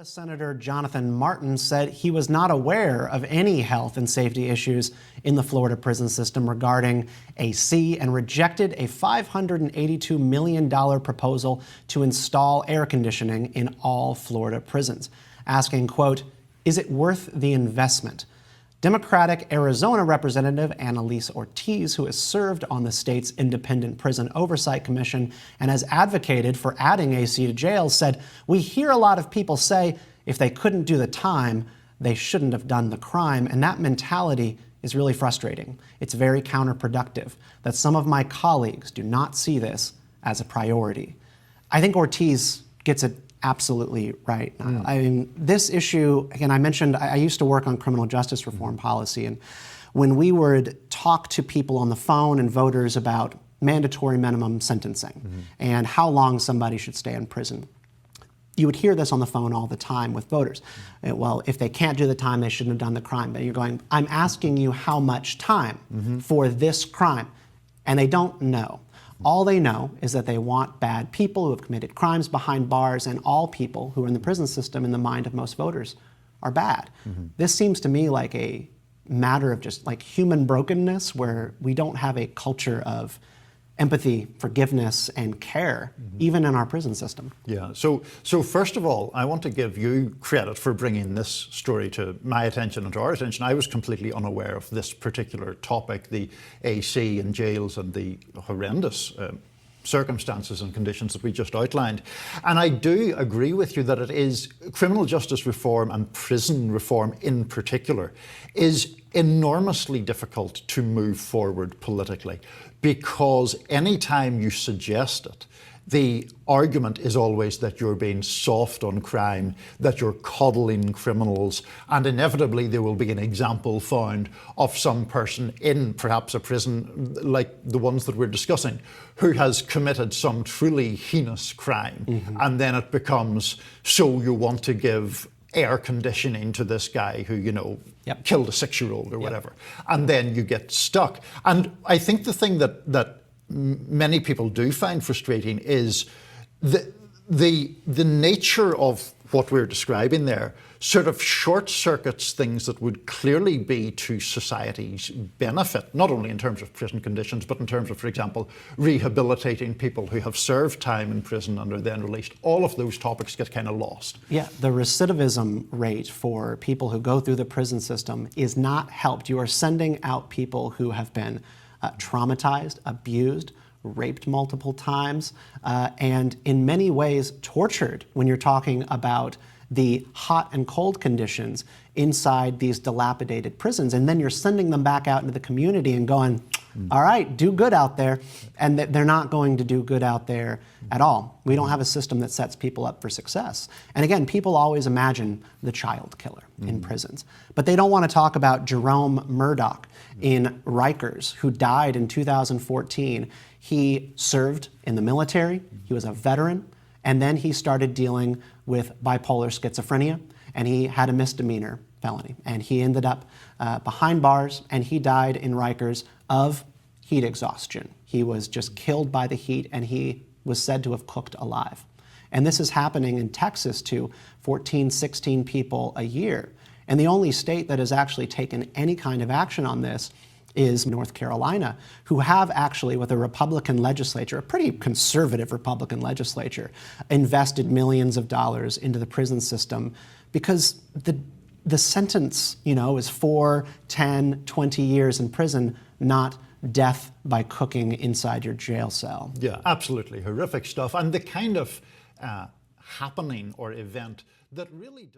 Senator Jonathan Martin said he was not aware of any health and safety issues in the Florida prison system regarding AC and rejected a $582 million proposal to install air conditioning in all Florida prisons, asking, quote, "Is it worth the investment?" Democratic Arizona Representative Annalise Ortiz, who has served on the state's Independent Prison Oversight Commission and has advocated for adding AC to jails, said, "We hear a lot of people say if they couldn't do the time, they shouldn't have done the crime, and that mentality is really frustrating. It's very counterproductive that some of my colleagues do not see this as a priority." I think Ortiz gets it absolutely right. I mean, this issue, again, I mentioned I used to work on criminal justice reform policy, and when we would talk to people on the phone and voters about mandatory minimum sentencing and how long somebody should stay in prison, you would hear this on the phone all the time with voters. Well, if they can't do the time, they shouldn't have done the crime. But you're going, I'm asking you how much time for this crime, and they don't know. All they know is that they want bad people who have committed crimes behind bars, and all people who are in the prison system, in the mind of most voters, are bad. This seems to me like a matter of just like human brokenness, where we don't have a culture of empathy, forgiveness, and care, even in our prison system. Yeah, so first of all, I want to give you credit for bringing this story to my attention and to our attention. I was completely unaware of this particular topic, the AC in jails and the horrendous circumstances and conditions that we just outlined. And I do agree with you that it is criminal justice reform, and prison reform in particular, is enormously difficult to move forward politically, because anytime you suggest it, the argument is always that you're being soft on crime, that you're coddling criminals, and inevitably there will be an example found of some person in perhaps a prison like the ones that we're discussing who has committed some truly heinous crime. And then it becomes, so you want to give air conditioning to this guy who, you know, killed a 6-year-old or whatever. And then you get stuck. And I think the thing that many people do find frustrating is the nature of what we're describing there sort of short circuits things that would clearly be to society's benefit, not only in terms of prison conditions, but in terms of, for example, rehabilitating people who have served time in prison and are then released. All of those topics get kind of lost. Yeah, the recidivism rate for people who go through the prison system is not helped. You are sending out people who have been traumatized, abused, raped multiple times, and in many ways tortured when you're talking about the hot and cold conditions inside these dilapidated prisons. And then you're sending them back out into the community and going, all right, do good out there. And they're not going to do good out there at all. We don't have a system that sets people up for success. And again, people always imagine the child killer in prisons, but they don't want to talk about Jerome Murdoch in Rikers, who died in 2014. He served in the military, he was a veteran, and then he started dealing with bipolar schizophrenia, and he had a misdemeanor felony. And he ended up behind bars, and he died in Rikers of heat exhaustion. He was just killed by the heat, and he was said to have cooked alive. And this is happening in Texas to 14, 16 people a year. And the only state that has actually taken any kind of action on this is North Carolina, who have actually, with a Republican legislature, a pretty conservative Republican legislature, invested millions of dollars into the prison system, because the sentence, you know, is 4, 10, 20 years in prison, not death by cooking inside your jail cell. Yeah, absolutely horrific stuff, and the kind of happening or event that really does